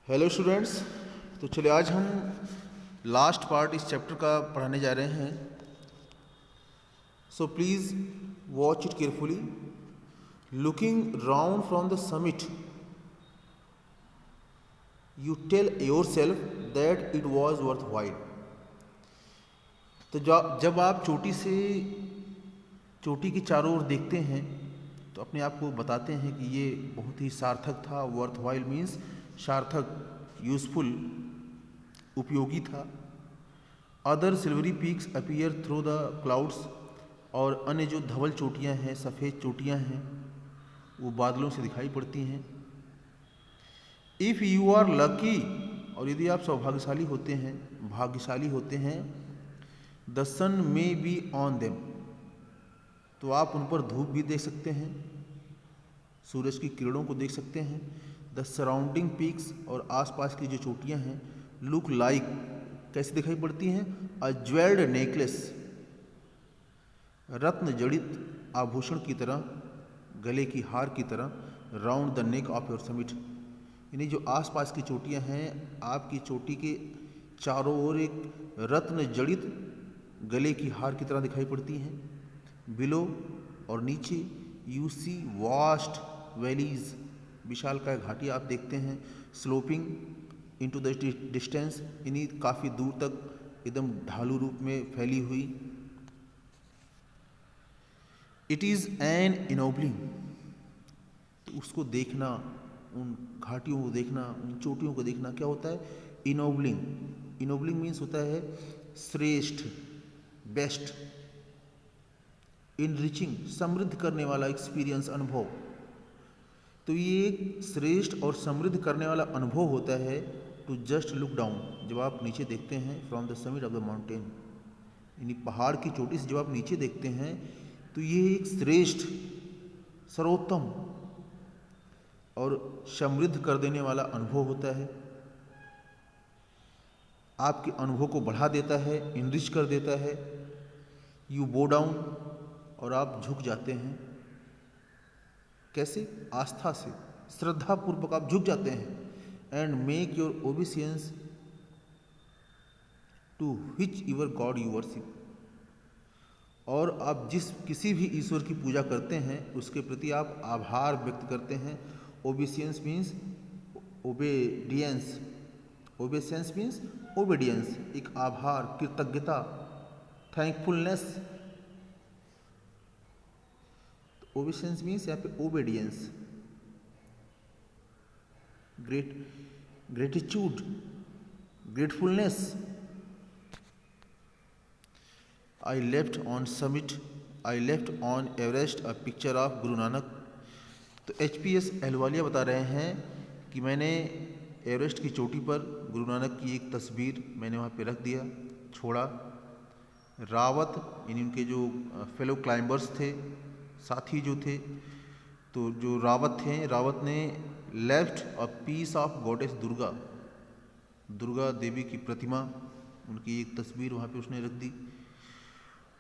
Hello students. तो चलिए आज हम लास्ट पार्ट इस चैप्टर का पढ़ाने जा रहे हैं। So please watch it carefully. Looking round from the summit you tell yourself that it was worthwhile. तो जब आप चोटी के चारों ओर देखते हैं तो अपने आप को बताते हैं कि ये बहुत ही सार्थक था। वर्थ वाइल मीन्स सार्थक, यूजफुल, उपयोगी था। Other silvery peaks appear through the clouds, और अन्य जो धवल चोटियाँ हैं, सफ़ेद चोटियाँ हैं, वो बादलों से दिखाई पड़ती हैं। इफ़ यू आर लकी, और यदि आप सौभाग्यशाली होते हैं, भाग्यशाली होते हैं, the sun may be on them, तो आप उन पर धूप भी देख सकते हैं, सूरज की किरणों को देख सकते हैं। द सराउंडिंग पीक्स, और आसपास की जो चोटियाँ हैं, लुक लाइक, कैसे दिखाई पड़ती हैं? अ ज्वेल्ड नेकलेस, रत्न जड़ित आभूषण की तरह, गले की हार की तरह, round the neck of your summit. यानी जो आसपास की चोटियाँ हैं, आपकी चोटी के चारों ओर एक रत्न जड़ित गले की हार की तरह दिखाई पड़ती हैं। बिलो, और नीचे, यू सी वास्ट वैलीज, विशालकाय घाटी आप देखते हैं। स्लोपिंग इनटू द डिस्टेंस, यानी काफ़ी दूर तक एकदम ढालू रूप में फैली हुई। इट इज़ एन इनोबलिंग, तो उसको देखना, उन घाटियों को देखना, उन चोटियों को देखना क्या होता है? इनोबलिंग। इनोबलिंग मीन्स होता है श्रेष्ठ, बेस्ट। इनरिचिंग, समृद्ध करने वाला एक्सपीरियंस, अनुभव। तो ये एक श्रेष्ठ और समृद्ध करने वाला अनुभव होता है टू जस्ट लुक डाउन, जब आप नीचे देखते हैं, from the summit of the mountain, यानी पहाड़ की चोटी से जब आप नीचे देखते हैं तो ये एक श्रेष्ठ, सर्वोत्तम और समृद्ध कर देने वाला अनुभव होता है। आपके अनुभव को बढ़ा देता है, इनरिच कर देता है। यू बो डाउन, और आप झुक जाते हैं। कैसे? आस्था से, श्रद्धा पूर्वक आप झुक जाते हैं। And make your obeisance to which your god you worship, और आप किसी भी ईश्वर की पूजा करते हैं उसके प्रति आप आभार व्यक्त करते हैं। Obeisance means obedience, obeisance means obedience, एक आभार, कृतज्ञता, थैंकफुलनेस। ओबेसेंस मीन्स यहाँ पे obedience, gratitude, gratefulness. I left on summit, I left on Everest a picture of Guru Nanak. तो HPS अहलुवालिया बता रहे हैं कि मैंने एवरेस्ट की चोटी पर गुरु नानक की एक तस्वीर मैंने वहाँ पे रख दिया, छोड़ा। रावत, यानी उनके जो फेलो क्लाइंबर्स थे, साथी जो थे, तो जो रावत थे, रावत ने left a piece of goddess Durga, Durga Devi की प्रतिमा, उनकी एक तस्वीर वहाँ पे उसने रख दी।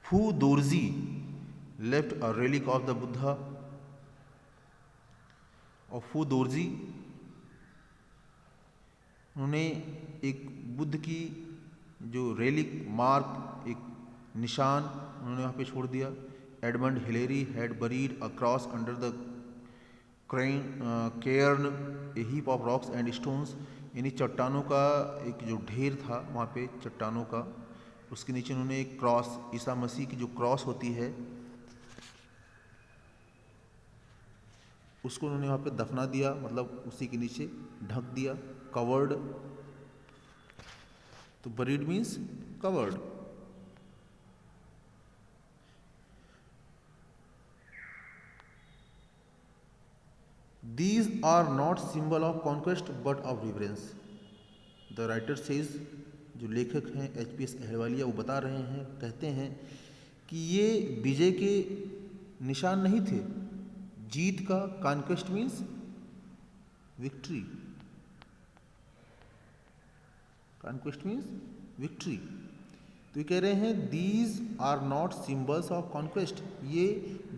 Phu Dorji left a relic of the Buddha, और फू दोरजी, उन्होंने एक बुद्ध की जो रेलिक, मार्क, एक निशान उन्होंने वहाँ पे छोड़ दिया। Edmund Hillary had buried a cross under the Cairn A heap of rocks and stones, यानी चट्टानों का एक जो ढेर था वहाँ पे, चट्टानों का, उसके नीचे उन्होंने एक क्रॉस, ईसा मसीह की जो क्रॉस होती है, उसको उन्होंने वहाँ पे दफना दिया, मतलब उसी के नीचे ढक दिया, कवर्ड। तो buried means covered. These are not symbol of conquest but of reverence. The writer says, जो लेखक हैं HPS अहलुवालिया, वो बता रहे हैं, कहते हैं कि ये विजय के निशान नहीं थे, जीत का, conquest means victory, conquest means victory. तो ये कह रहे हैं these are not symbols of conquest, ये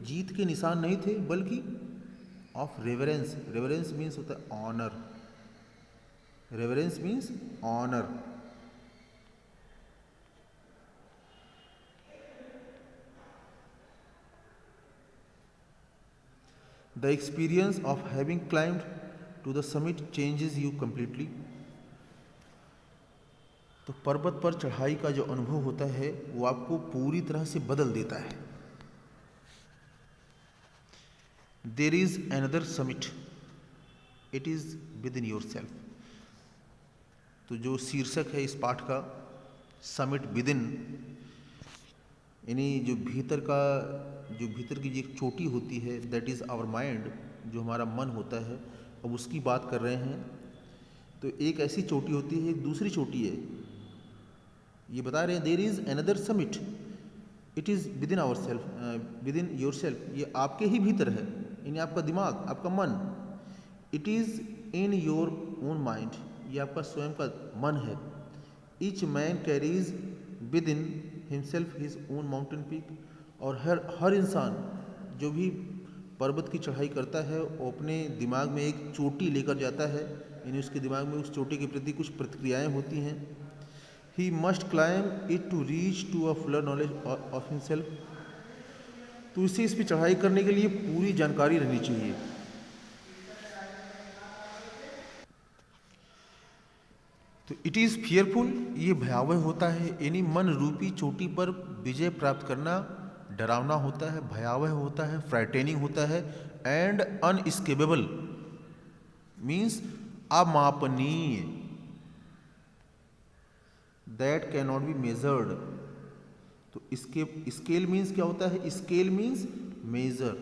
जीत के निशान नहीं थे बल्कि ऑफ रेवरेंस। रेवरेंस मीन्स होता है honour, reverence means honour. The experience of having climbed to the summit changes you completely. तो पर्वत पर चढ़ाई का जो अनुभव होता है वो आपको पूरी तरह से बदल देता है। There is another summit, it is within yourself. तो जो शीर्षक है इस पाठ का, समिट विद इन, यानी जो भीतर की जो एक चोटी होती है, दैट इज़ आवर माइंड, जो हमारा मन होता है, अब उसकी बात कर रहे हैं। तो एक ऐसी चोटी होती है, एक दूसरी चोटी है। ये बता रहे हैं there is another summit, it is within ourself, within yourself, ये आपके ही भीतर है, यानी आपका दिमाग, आपका मन। It is in your own mind, ये आपका स्वयं का मन है। Each man carries with in himself his own mountain peak. और हर इंसान जो भी पर्वत की चढ़ाई करता है वो अपने दिमाग में एक चोटी लेकर जाता है, यानी उसके दिमाग में उस चोटी के प्रति कुछ प्रतिक्रियाएं होती हैं। He must climb it to reach to a fuller knowledge of himself. तो इसे इस पर चढ़ाई करने के लिए पूरी जानकारी रहनी चाहिए। तो इट इज़ फियरफुल, ये भयावह होता है, यानी मन रूपी चोटी पर विजय प्राप्त करना डरावना होता है, भयावह होता है, फ्राइटेनिंग होता है। एंड अनस्केपेबल मीन्स अमापनीय, that can not be measured. तो इसके स्केल मीन्स क्या होता है? Scale means measure.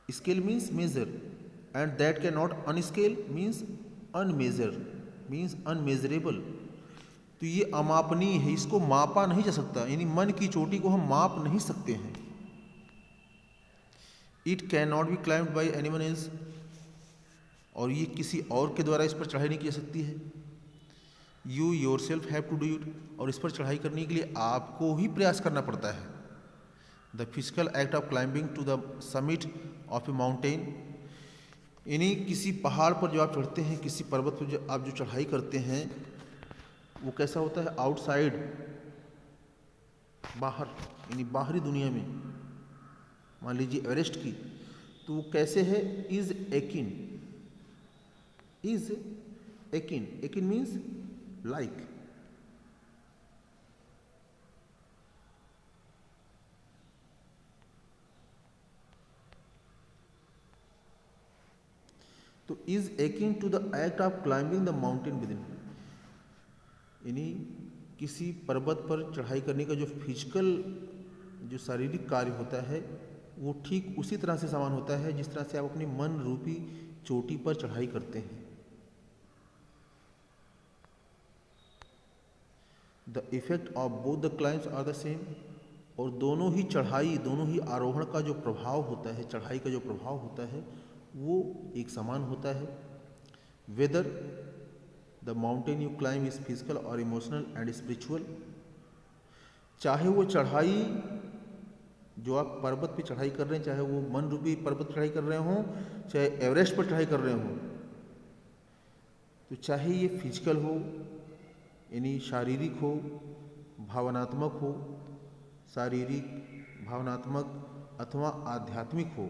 Scale means measure and that can not, unscale means unmeasure, means unmeasurable. तो ये अमापनीय है, इसको मापा नहीं जा सकता, यानी मन की चोटी को हम माप नहीं सकते हैं। It can not B climbed by anyone else, और ये किसी और के द्वारा इस पर चढ़ाई नहीं की जा सकती है। You yourself have to do it, और इस पर चढ़ाई करने के लिए आपको ही प्रयास करना पड़ता है। The physical act of climbing to the summit of a mountain, यानी किसी पहाड़ पर जो आप चढ़ते हैं, किसी पर्वत पर जो आप जो चढ़ाई करते हैं, वो कैसा होता है? आउटसाइड, बाहर, यानी बाहरी दुनिया में। मान लीजिए एवरेस्ट की, तो वो कैसे है? Is akin, is akin, akin means like. तो is akin to the act of climbing the mountain within, यानी किसी पर्वत पर चढ़ाई करने का जो फिजिकल, जो शारीरिक कार्य होता है, वो ठीक उसी तरह से समान होता है जिस तरह से आप अपनी मन रूपी चोटी पर चढ़ाई करते हैं। The effect of both the climbs are the same, और दोनों ही चढ़ाई, दोनों ही आरोहण का जो प्रभाव होता है, चढ़ाई का जो प्रभाव होता है, वो एक समान होता है। Whether the mountain you climb is physical और इमोशनल एंड स्पिरिचुअल, चाहे वो चढ़ाई जो आप पर्वत पे चढ़ाई कर रहे हैं, चाहे वो मन रूपी पर्वत चढ़ाई कर रहे हों, चाहे एवरेस्ट पर चढ़ाई कर रहे हों, तो चाहे ये फिजिकल हो, यानी शारीरिक हो, भावनात्मक हो, शारीरिक, भावनात्मक अथवा आध्यात्मिक हो,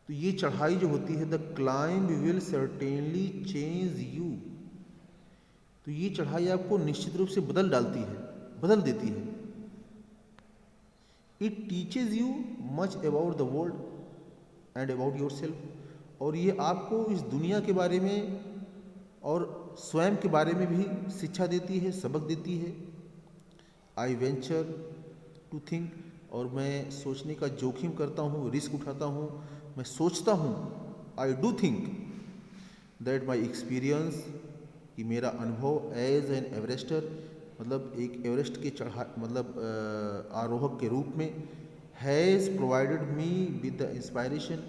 तो ये चढ़ाई जो होती है, the climb will certainly change you, तो ये चढ़ाई आपको निश्चित रूप से बदल डालती है, बदल देती है। It teaches you much about the world and about your self, और ये आपको इस दुनिया के बारे में और स्वयं के बारे में भी शिक्षा देती है, सबक देती है। आई वेंचर टू थिंक, और मैं सोचने का जोखिम करता हूँ, रिस्क उठाता हूँ, मैं सोचता हूँ। I do think that my experience, कि मेरा अनुभव एज एन एवरेस्टर, मतलब एक एवरेस्ट के आरोहक के रूप में, has provided me with the inspiration,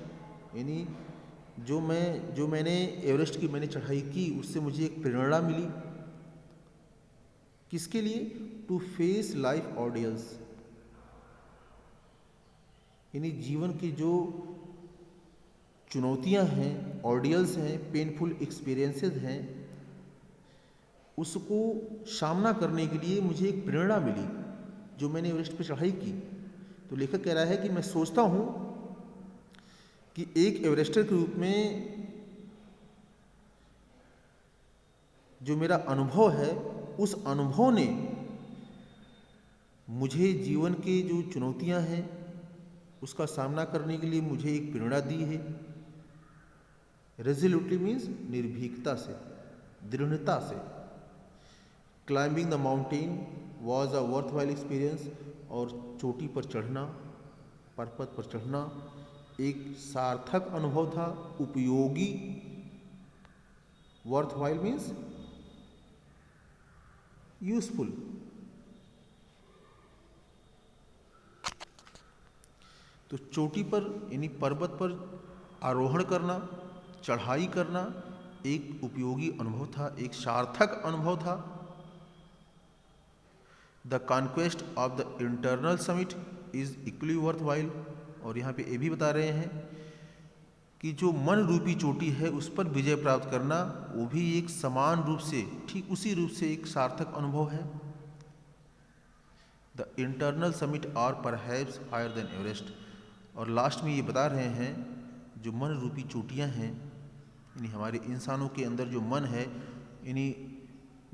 यानी जो मैंने एवरेस्ट की मैंने चढ़ाई की, उससे मुझे एक प्रेरणा मिली। किसके लिए? टू फेस लाइफ ऑर्डियल्स, यानी जीवन की जो चुनौतियां हैं, ऑर्डियल्स हैं, पेनफुल एक्सपीरियंसेस हैं, उसको सामना करने के लिए मुझे एक प्रेरणा मिली जो मैंने एवरेस्ट पे चढ़ाई की। तो लेखक कह रहा है कि मैं सोचता हूँ कि एक एवरेस्टर के रूप में जो मेरा अनुभव है, उस अनुभव ने मुझे जीवन के जो चुनौतियां हैं उसका सामना करने के लिए मुझे एक प्रेरणा दी है। रेजोल्यूटली मीन्स निर्भीकता से, दृढ़ता से। Climbing the mountain was a worthwhile experience, और चोटी पर चढ़ना, पर्वत पर चढ़ना एक सार्थक अनुभव था, उपयोगी। Worthwhile means useful. तो चोटी पर यानी पर्वत पर आरोहण करना, चढ़ाई करना एक उपयोगी अनुभव था, एक सार्थक अनुभव था। The conquest of the internal summit is equally worthwhile, और यहाँ पे ये भी बता रहे हैं कि जो मन रूपी चोटी है उस पर विजय प्राप्त करना वो भी एक समान रूप से, ठीक उसी रूप से एक सार्थक अनुभव है। The internal summit are perhaps higher than Everest, और लास्ट में ये बता रहे हैं जो मन रूपी चोटियाँ हैं, यानी हमारे इंसानों के अंदर जो मन है, यानी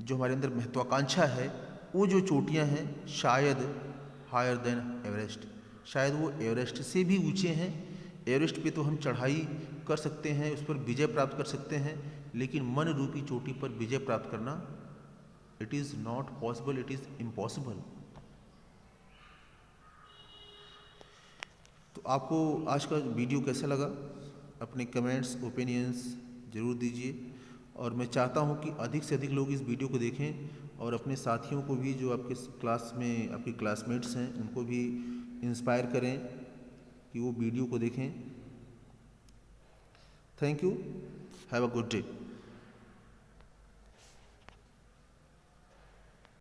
जो हमारे अंदर महत्वाकांक्षा है, वो जो चोटियाँ हैं शायद हायर देन एवरेस्ट, शायद वो एवरेस्ट से भी ऊंचे हैं। एवरेस्ट पे तो हम चढ़ाई कर सकते हैं, उस पर विजय प्राप्त कर सकते हैं, लेकिन मन रूपी चोटी पर विजय प्राप्त करना it is not possible, it is impossible. तो आपको आज का वीडियो कैसा लगा? अपने कमेंट्स, ओपिनियंस ज़रूर दीजिए, और मैं चाहता हूं कि अधिक से अधिक लोग इस वीडियो को देखें और अपने साथियों को भी, जो आपके क्लास में आपके क्लासमेट्स हैं, उनको भी इंस्पायर करें कि वो वीडियो को देखें। Thank you, have a good day.